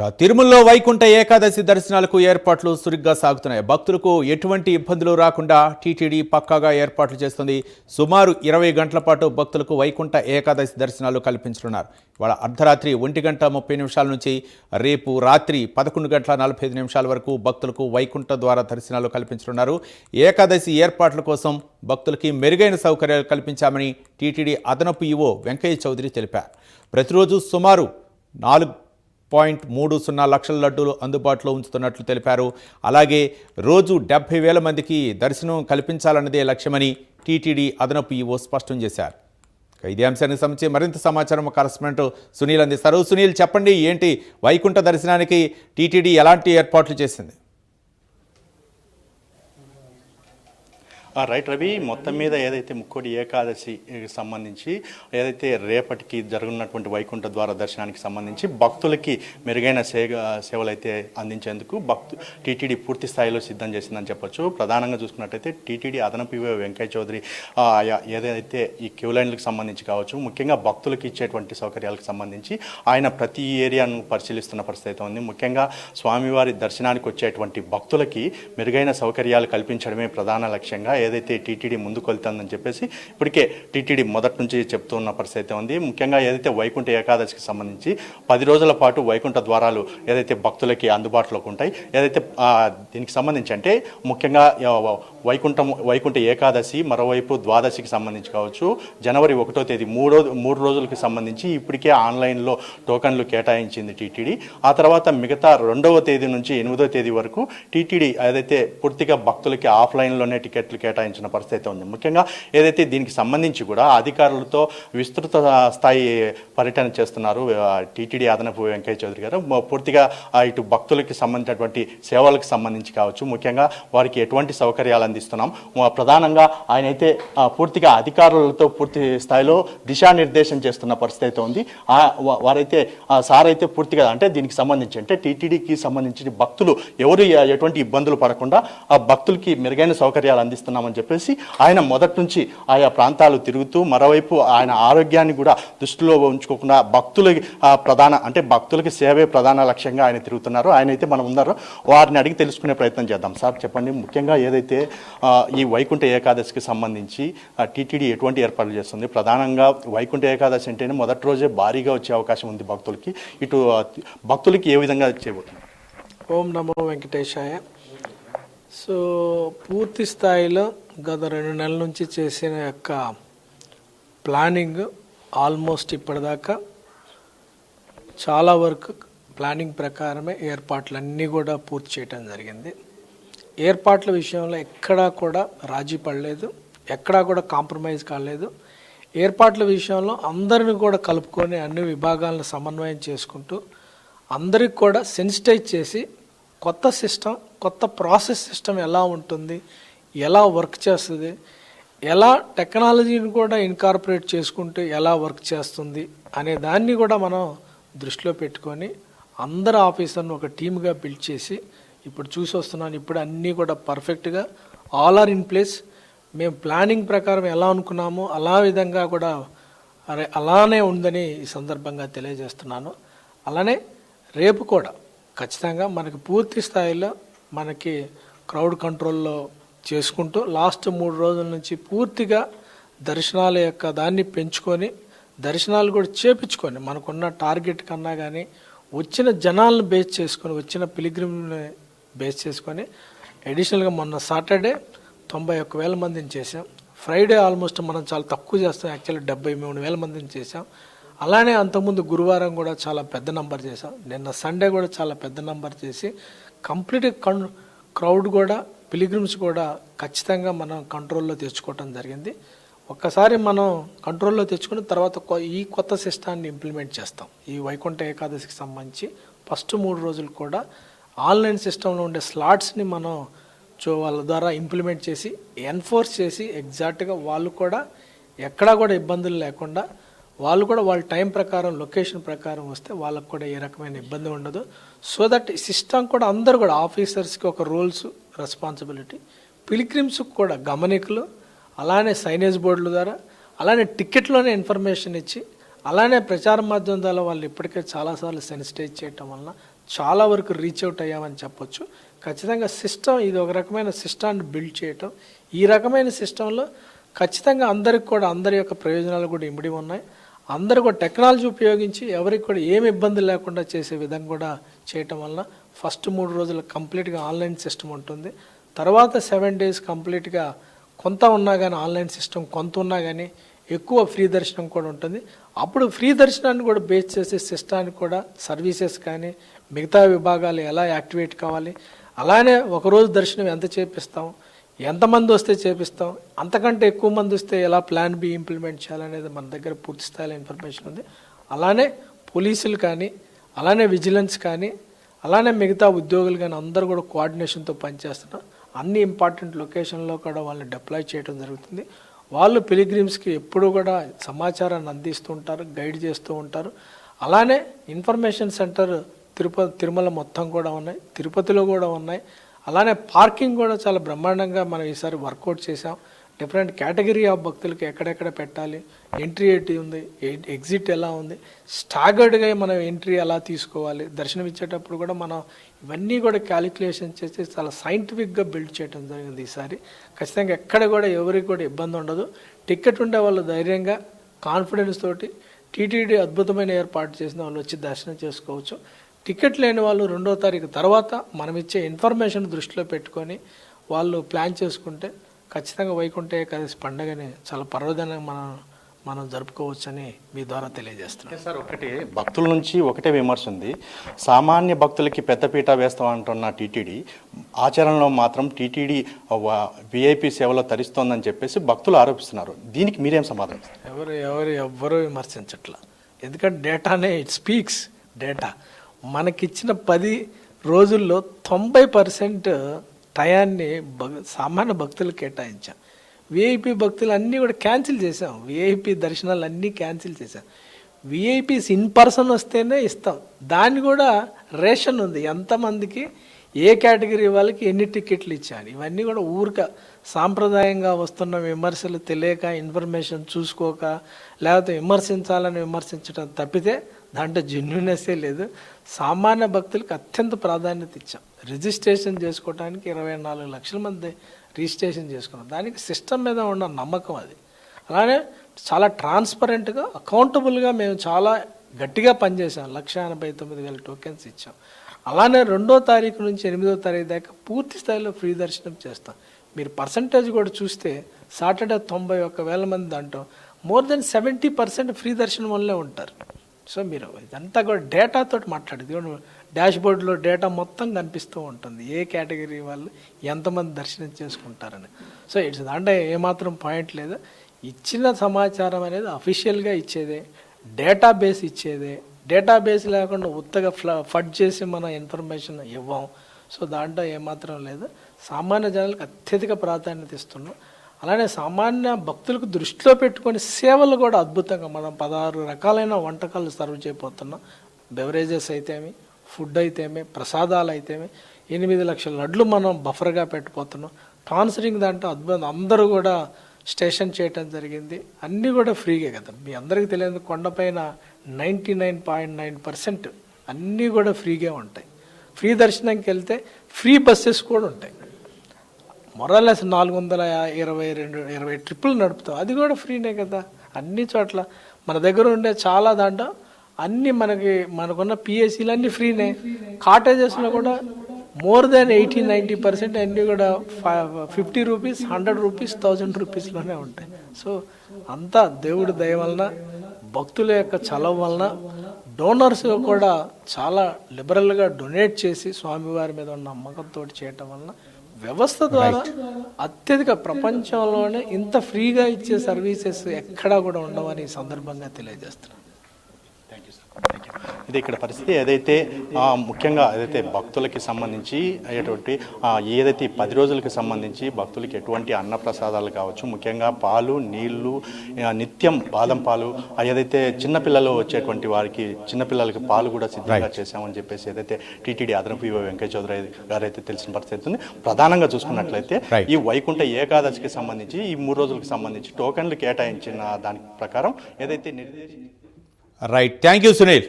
తిరుమలలో వైకుంఠ ఏకాదశి దర్శనాలకు ఏర్పాట్లు సురిగ్గా సాగుతున్నాయి. భక్తులకు ఎటువంటి ఇబ్బందులు రాకుండా టీటీడీ పక్కాగా ఏర్పాట్లు చేస్తుంది. సుమారు 20 గంటల పాటు భక్తులకు వైకుంఠ ఏకాదశి దర్శనాలు కల్పించనున్నారు. ఇవాళ అర్ధరాత్రి 1:30 నుంచి రేపు రాత్రి 11:45 వరకు భక్తులకు వైకుంఠ ద్వార దర్శనాలు కల్పించనున్నారు. ఏకాదశి ఏర్పాట్ల కోసం భక్తులకి మెరుగైన సౌకర్యాలు కల్పించామని టీటీడీ అదనపు ఈవో వెంకయ్య చౌదరి తెలిపారు. ప్రతిరోజు సుమారు 4.30 లక్షల లడ్డూలు అందుబాటులో ఉంచుతున్నట్లు తెలిపారు. అలాగే రోజు 70,000 మందికి దర్శనం కల్పించాలన్నదే లక్ష్యమని టీటీడీ అదనపు ఈవో స్పష్టం చేశారు. ఇదే అంశానికి సంబంధించి మరింత సమాచారం కరెస్పాండెంట్ సునీల్ అందిస్తారు. సునీల్, చెప్పండి, ఏంటి వైకుంఠ దర్శనానికి టీటీడీ ఎలాంటి ఏర్పాట్లు చేసింది? రైట్ రవి, మొత్తం మీద ఏదైతే ముక్కోటి ఏకాదశి సంబంధించి ఏదైతే రేపటికి జరుగుతున్నటువంటి వైకుంఠ ద్వార దర్శనానికి సంబంధించి భక్తులకి మెరుగైన సేవలు అయితే అందించేందుకు టీటీడీ పూర్తి స్థాయిలో సిద్ధం చేసిందని చెప్పొచ్చు. ప్రధానంగా చూసుకున్నట్టయితే టీటీడీ అదనపు ఈవో వెంకయ్య చౌదరి ఏదైతే ఈ క్యూ లైన్లకు సంబంధించి కావచ్చు, ముఖ్యంగా భక్తులకు ఇచ్చేటువంటి సౌకర్యాలకు సంబంధించి ఆయన ప్రతి ఏరియాను పరిశీలిస్తున్న పరిస్థితి ఉంది. ముఖ్యంగా స్వామివారి దర్శనానికి వచ్చేటువంటి భక్తులకి మెరుగైన సౌకర్యాలు కల్పించడమే ప్రధాన లక్ష్యంగా ఏదైతే టీటీడీ ముందుకు వెళ్తుందని చెప్పేసి ఇప్పటికే టీటీడీ మొదటి నుంచి చెప్తున్న పరిస్థితి ఉంది. ముఖ్యంగా ఏదైతే వైకుంఠ ఏకాదశికి సంబంధించి 10 రోజుల పాటు వైకుంఠ ద్వారాలు ఏదైతే భక్తులకి అందుబాటులోకి ఉంటాయి, ఏదైతే దీనికి సంబంధించి అంటే ముఖ్యంగా వైకుంఠ ఏకాదశి, మరోవైపు ద్వాదశికి సంబంధించి కావచ్చు, జనవరి 1వ తేదీ 3 రోజులకి సంబంధించి ఇప్పటికే ఆన్లైన్లో టోకన్లు కేటాయించింది టీటీడీ. ఆ తర్వాత మిగతా 2వ తేదీ నుంచి 8వ తేదీ వరకు టీటీడీ ఏదైతే పూర్తిగా భక్తులకి ఆఫ్లైన్లోనే టికెట్లు కేటాయించిన పరిస్థితి ఉంది. ముఖ్యంగా ఏదైతే దీనికి సంబంధించి కూడా అధికారులతో విస్తృత స్థాయి పర్యటన చేస్తున్నారు టీటీడీ అదనపు వెంకయ్య చౌదరి గారు. పూర్తిగా ఇటు భక్తులకి సంబంధించినటువంటి సేవలకు సంబంధించి కావచ్చు, ముఖ్యంగా వారికి ఎటువంటి సౌకర్యాలు అందిస్తున్నాం, ప్రధానంగా ఆయన అయితే పూర్తిగా అధికారులతో పూర్తి స్థాయిలో దిశానిర్దేశం చేస్తున్న పరిస్థితి ఉంది. వారైతే సార్ అయితే పూర్తిగా అంటే దీనికి సంబంధించి అంటే టీటీడీకి సంబంధించిన భక్తులు ఎవరు ఎటువంటి ఇబ్బందులు పడకుండా ఆ భక్తులకి మెరుగైన సౌకర్యాలు అందిస్తున్నామని చెప్పేసి ఆయన మొదటి నుంచి ఆయా ప్రాంతాలు తిరుగుతూ, మరోవైపు ఆయన ఆరోగ్యాన్ని కూడా దృష్టిలో ఉంచుకోకుండా భక్తులకి సేవే ప్రధాన లక్ష్యంగా ఆయన తిరుగుతున్నారు. ఆయన అయితే మనం ఉన్నారు, వారిని అడిగి తెలుసుకునే ప్రయత్నం చేద్దాం. సార్ చెప్పండి, ముఖ్యంగా ఏదైతే ఈ వైకుంఠ ఏకాదశికి సంబంధించి టీటీడీ ఎటువంటి ఏర్పాట్లు చేస్తుంది? ప్రధానంగా వైకుంఠ ఏకాదశి అంటేనే మొదటి రోజే భారీగా వచ్చే అవకాశం ఉంది భక్తులకి. ఇటు భక్తులకి ఏ విధంగా చేయబోతున్నారు? ఓం నమో వెంకటేశాయ. సో పూర్తి స్థాయిలో గత 2 నెలల నుంచి చేసిన యొక్క ప్లానింగ్ ఆల్మోస్ట్ ఇప్పటిదాకా చాలా వరకు ప్లానింగ్ ప్రకారమే ఏర్పాట్లన్నీ కూడా పూర్తి చేయడం జరిగింది. ఏర్పాట్ల విషయంలో ఎక్కడా కూడా రాజీ పడలేదు, ఎక్కడా కూడా కాంప్రమైజ్ కాలేదు. ఏర్పాట్ల విషయంలో అందరిని కూడా కలుపుకొని అన్ని విభాగాలను సమన్వయం చేసుకుంటూ అందరికి కూడా సెన్సిటైజ్ చేసి కొత్త సిస్టమ్, కొత్త ప్రాసెస్ సిస్టమ్ ఎలా ఉంటుంది, ఎలా వర్క్ చేస్తుంది, ఎలా టెక్నాలజీని కూడా ఇన్కార్పొరేట్ చేసుకుంటూ ఎలా వర్క్ చేస్తుంది అనే దాన్ని కూడా మనం దృష్టిలో పెట్టుకొని అందరు ఆఫీసర్ని ఒక టీమ్గా బిల్డ్ చేసి ఇప్పుడు చూసి వస్తున్నాను. ఇప్పుడు అన్నీ కూడా పర్ఫెక్ట్గా ఆల్ ఆర్ ఇన్ ప్లేస్. మేము ప్లానింగ్ ప్రకారం ఎలా అనుకున్నామో అలా విధంగా కూడా అలానే ఉందని ఈ సందర్భంగా తెలియజేస్తున్నాను. అలానే రేపు కూడా ఖచ్చితంగా మనకి పూర్తి స్థాయిలో మనకి క్రౌడ్ కంట్రోల్లో చేసుకుంటూ లాస్ట్ 3 రోజుల నుంచి పూర్తిగా దర్శనాల యొక్క దాన్ని పెంచుకొని దర్శనాలు కూడా చేపించుకొని మనకున్న టార్గెట్ కన్నా కానీ వచ్చిన జనాలను బేస్ చేసుకొని, వచ్చిన పిలిగ్రిమ్ని బేస్ చేసుకొని అడిషనల్గా మొన్న సాటర్డే 91,000 మందిని చేసాం. ఫ్రైడే ఆల్మోస్ట్ మనం చాలా తక్కువ చేస్తాం, యాక్చువల్లీ 73,000 మందిని చేసాం. అలానే అంతకుముందు గురువారం కూడా చాలా పెద్ద నంబర్ చేసాం. నిన్న సండే కూడా చాలా పెద్ద నంబర్ చేసి కంప్లీట్ క్రౌడ్ కూడా పిలిగ్రిమ్స్ కూడా ఖచ్చితంగా మనం కంట్రోల్లో తెచ్చుకోవటం జరిగింది. ఒక్కసారి మనం కంట్రోల్లో తెచ్చుకున్న తర్వాత ఈ కొత్త సిస్టాన్ని ఇంప్లిమెంట్ చేస్తాం. ఈ వైకుంఠ ఏకాదశికి సంబంధించి ఫస్ట్ 3 రోజులు కూడా ఆన్లైన్ సిస్టంలో ఉండే స్లాట్స్ని మనం వాళ్ళ ద్వారా ఇంప్లిమెంట్ చేసి ఎన్ఫోర్స్ చేసి ఎగ్జాక్ట్గా వాళ్ళు కూడా ఎక్కడా కూడా ఇబ్బందులు లేకుండా వాళ్ళు కూడా వాళ్ళ టైం ప్రకారం, లొకేషన్ ప్రకారం వస్తే వాళ్ళకు కూడా ఏ రకమైన ఇబ్బంది ఉండదు. సో దట్ సిస్టమ్ కూడా అందరూ కూడా ఆఫీసర్స్కి ఒక రూల్స్, రెస్పాన్సిబిలిటీ, పిలిగ్రిమ్స్కి కూడా గమనికలు, అలానే సైనేజ్ బోర్డుల ద్వారా, అలానే టికెట్లోనే ఇన్ఫర్మేషన్ ఇచ్చి, అలానే ప్రచార మాధ్యమం ద్వారా వాళ్ళు ఇప్పటికే చాలాసార్లు సెన్సిటైజ్ చేయటం వలన చాలా వరకు రీచ్ అవుట్ అయ్యామని చెప్పొచ్చు. ఖచ్చితంగా సిస్టమ్ ఇది ఒక రకమైన సిస్టాన్ని బిల్డ్ చేయటం. ఈ రకమైన సిస్టంలో ఖచ్చితంగా అందరికి కూడా అందరి యొక్క ప్రయోజనాలు కూడా ఇమిడి ఉన్నాయి. అందరూ కూడా టెక్నాలజీ ఉపయోగించి ఎవరికి కూడా ఏమి ఇబ్బంది లేకుండా చేసే విధంగా కూడా చేయటం వల్ల ఫస్ట్ 3 రోజులు కంప్లీట్గా ఆన్లైన్ సిస్టమ్ ఉంటుంది. తర్వాత 7 days కంప్లీట్గా కొంత ఉన్నా కానీ ఆన్లైన్ సిస్టమ్, కొంత ఉన్నా కానీ ఎక్కువ ఫ్రీ దర్శనం కూడా ఉంటుంది. అప్పుడు ఫ్రీ దర్శనాన్ని కూడా బేస్ చేసే సిస్టానికి కూడా సర్వీసెస్ కానీ మిగతా విభాగాలు ఎలా యాక్టివేట్ కావాలి, అలానే ఒకరోజు దర్శనం ఎంత చేపిస్తాం, ఎంతమంది వస్తే చేపిస్తాం, అంతకంటే ఎక్కువ మంది వస్తే ఎలా ప్లాన్ బి ఇంప్లిమెంట్ చేయాలనేది మన దగ్గర పూర్తి స్థాయిలో ఇన్ఫర్మేషన్ ఉంది. అలానే పోలీసులు కానీ, అలానే విజిలెన్స్ కానీ, అలానే మిగతా ఉద్యోగులు కానీ అందరూ కూడా కోఆర్డినేషన్తో పనిచేస్తున్నారు. అన్ని ఇంపార్టెంట్ లొకేషన్లో కూడా వాళ్ళని డిప్లాయ్ చేయడం జరుగుతుంది. వాళ్ళు పిలిగ్రిమ్స్కి ఎప్పుడూ కూడా సమాచారాన్ని అందిస్తూ ఉంటారు, గైడ్ చేస్తూ ఉంటారు. అలానే ఇన్ఫర్మేషన్ సెంటర్ తిరుమల మొత్తం కూడా ఉన్నాయి, తిరుపతిలో కూడా ఉన్నాయి. అలానే పార్కింగ్ కూడా చాలా బ్రహ్మాండంగా మనం ఈసారి వర్కౌట్ చేసాం. డిఫరెంట్ కేటగిరీ ఆఫ్ భక్తులకి ఎక్కడెక్కడ పెట్టాలి, ఎంట్రీ ఏంటి ఉంది, ఎగ్జిట్ ఎలా ఉంది, స్టాగర్డ్గా మనం ఎంట్రీ ఎలా తీసుకోవాలి, దర్శనం ఇచ్చేటప్పుడు కూడా మనం ఇవన్నీ కూడా క్యాలిక్యులేషన్ చేసి చాలా సైంటిఫిక్గా బిల్డ్ చేయడం జరిగింది ఈసారి. ఖచ్చితంగా ఎక్కడ కూడా ఎవరికి కూడా ఇబ్బంది ఉండదు. టికెట్ ఉండే వాళ్ళు ధైర్యంగా కాన్ఫిడెన్స్ తోటి టీటీడీ అద్భుతమైన ఏర్పాటు చేసిన వాళ్ళు వచ్చి దర్శనం చేసుకోవచ్చు. టికెట్ లేని వాళ్ళు 2వ తారీఖు తర్వాత మనం ఇచ్చే ఇన్ఫర్మేషన్ దృష్టిలో పెట్టుకొని వాళ్ళు ప్లాన్ చేసుకుంటే ఖచ్చితంగా వైకుంఠ ఏకాదశి పండుగని చాలా పర్వదినంగా మనం జరుపుకోవచ్చని మీ ద్వారా తెలియజేస్తున్నాం. సార్, భక్తుల నుంచి ఒకటే విమర్శ ఉంది. సామాన్య భక్తులకి పెద్దపీట వేస్తామంటున్న టీటీడీ ఆచరణలో మాత్రం టీటీడీ విఐపి సేవలో తరిస్తోందని చెప్పేసి భక్తులు ఆరోపిస్తున్నారు. దీనికి మీరేం సమాధానం? ఎవరు విమర్శించట్లా. ఎందుకంటే డేటానే ఇట్ స్పీక్స్. డేటా మనకిచ్చిన 10 రోజుల్లో 90% టయాన్ని సామాన్య భక్తులు కేటాయించాం. విఐపి భక్తులు అన్నీ కూడా క్యాన్సిల్ చేసాం. విఐపి దర్శనాలు అన్నీ క్యాన్సిల్ చేసాం. విఐపీస్ ఇన్ పర్సన్ వస్తేనే ఇస్తాం. దాన్ని కూడా రేషన్ ఉంది, ఎంతమందికి ఏ కేటగిరీ వాళ్ళకి ఎన్ని టికెట్లు ఇచ్చాను. ఇవన్నీ కూడా ఊరిక సాంప్రదాయంగా వస్తున్న విమర్శలు తెలియక, ఇన్ఫర్మేషన్ చూసుకోక, లేకపోతే విమర్శించాలని విమర్శించడం తప్పితే దాంట్లో జెన్యునెస్సే లేదు. సామాన్య భక్తులకు అత్యంత ప్రాధాన్యత ఇచ్చాం. రిజిస్ట్రేషన్ చేసుకోవడానికి 24 లక్షల మంది రిజిస్ట్రేషన్ చేసుకున్నాం. దానికి సిస్టమ్ మీద ఉన్న నమ్మకం అది. అలానే చాలా ట్రాన్స్పరెంట్గా, అకౌంటబుల్గా మేము చాలా గట్టిగా పనిచేసాం. 1,89,000 టోకెన్స్ ఇచ్చాం. అలానే 2వ తారీఖు నుంచి 8వ తారీఖు దాకా పూర్తి స్థాయిలో ఫ్రీ దర్శనం చేస్తాం. మీరు పర్సంటేజ్ కూడా చూస్తే సాటర్డే 91,000 మంది దాంట్లో మోర్ దెన్ 70% ఫ్రీ దర్శనం వల్లే ఉంటారు. సో మీరు ఇదంతా కూడా డేటాతో మాట్లాడేది. డాష్ బోర్డులో డేటా మొత్తం కనిపిస్తూ ఉంటుంది, ఏ కేటగిరీ వాళ్ళు ఎంతమంది దర్శనం చేసుకుంటారని. సో ఇట్స్ అంటే ఏమాత్రం పాయింట్ లేదు. ఇచ్చిన సమాచారం అనేది అఫీషియల్గా ఇచ్చేదే, డేటాబేస్ ఇచ్చేదే. డేటాబేస్ లేకుండా ఉత్తగా ఫడ్ చేసి మన ఇన్ఫర్మేషన్ ఇవ్వం. సో దాంట్లో ఏమాత్రం లేదు. సామాన్య జనాలకు అత్యధిక ప్రాధాన్యత ఇస్తున్నాం. అలానే సామాన్య భక్తులకు దృష్టిలో పెట్టుకొని సేవలు కూడా అద్భుతంగా మనం 16 రకాలైన వంటకాలు సర్వ్ చేయబోతున్నాం. బెవరేజెస్ అయితేమి, ఫుడ్ అయితేమి, ప్రసాదాలు అయితేమి, 8 లక్షల లడ్లు మనం బఫర్గా పెట్టబోతున్నాం. స్పాన్సరింగ్ దాంట్లో అద్భుతం, అందరూ కూడా స్టేషన్ చేయటం జరిగింది. అన్నీ కూడా ఫ్రీగే కదా. మీ అందరికీ తెలియదు, కొండపైన 99.9% అన్నీ కూడా ఫ్రీగా ఉంటాయి. ఫ్రీ దర్శనంకి వెళ్తే ఫ్రీ బస్సెస్ కూడా ఉంటాయి. మొరాలెస్ 420 ట్రిప్పులు నడుపుతాం, అది కూడా ఫ్రీనే కదా. అన్ని చోట్ల మన దగ్గర ఉండే చాలా దాంట్లో అన్నీ మనకున్న పిఎస్సీలు అన్నీ ఫ్రీనే. కాటేజెస్లో కూడా మోర్ దాన్ 80-90% అన్నీ కూడా 50 రూపీస్, 100 రూపీస్, 1000 రూపీస్లోనే ఉంటాయి. సో అంతా దేవుడి దయ వలన, భక్తుల యొక్క చలవ వలన, డోనర్స్ కూడా చాలా లిబరల్గా డొనేట్ చేసి స్వామివారి మీద ఉన్న నమ్మకంతో చేయటం వలన వ్యవస్థ ద్వారా అత్యధిక ప్రపంచంలోనే ఇంత ఫ్రీగా ఇచ్చే సర్వీసెస్ ఎక్కడా కూడా ఉండవని ఈ సందర్భంగా తెలియజేస్తున్నాను. ఇది ఇక్కడ పరిస్థితి ఏదైతే ముఖ్యంగా ఏదైతే భక్తులకి సంబంధించి అయ్యేటువంటి ఏదైతే 10 రోజులకి సంబంధించి భక్తులకి ఎటువంటి అన్నప్రసాదాలు కావచ్చు, ముఖ్యంగా పాలు, నీళ్లు, నిత్యం బాదం పాలు, ఏదైతే చిన్నపిల్లలు వచ్చేటువంటి వారికి చిన్నపిల్లలకి పాలు కూడా సిద్ధంగా చేశామని చెప్పేసి ఏదైతే టీటీడీ అదనపు ఈవో వెంకయ్య చౌదరి గారు అయితే తెలిసిన పరిస్థితి ఉంది. ప్రధానంగా చూసుకున్నట్లయితే ఈ వైకుంఠ ఏకాదశికి సంబంధించి ఈ 3 రోజులకి సంబంధించి టోకెన్లు కేటాయించిన దాని ప్రకారం ఏదైతే రైట్. Thank you Sunil.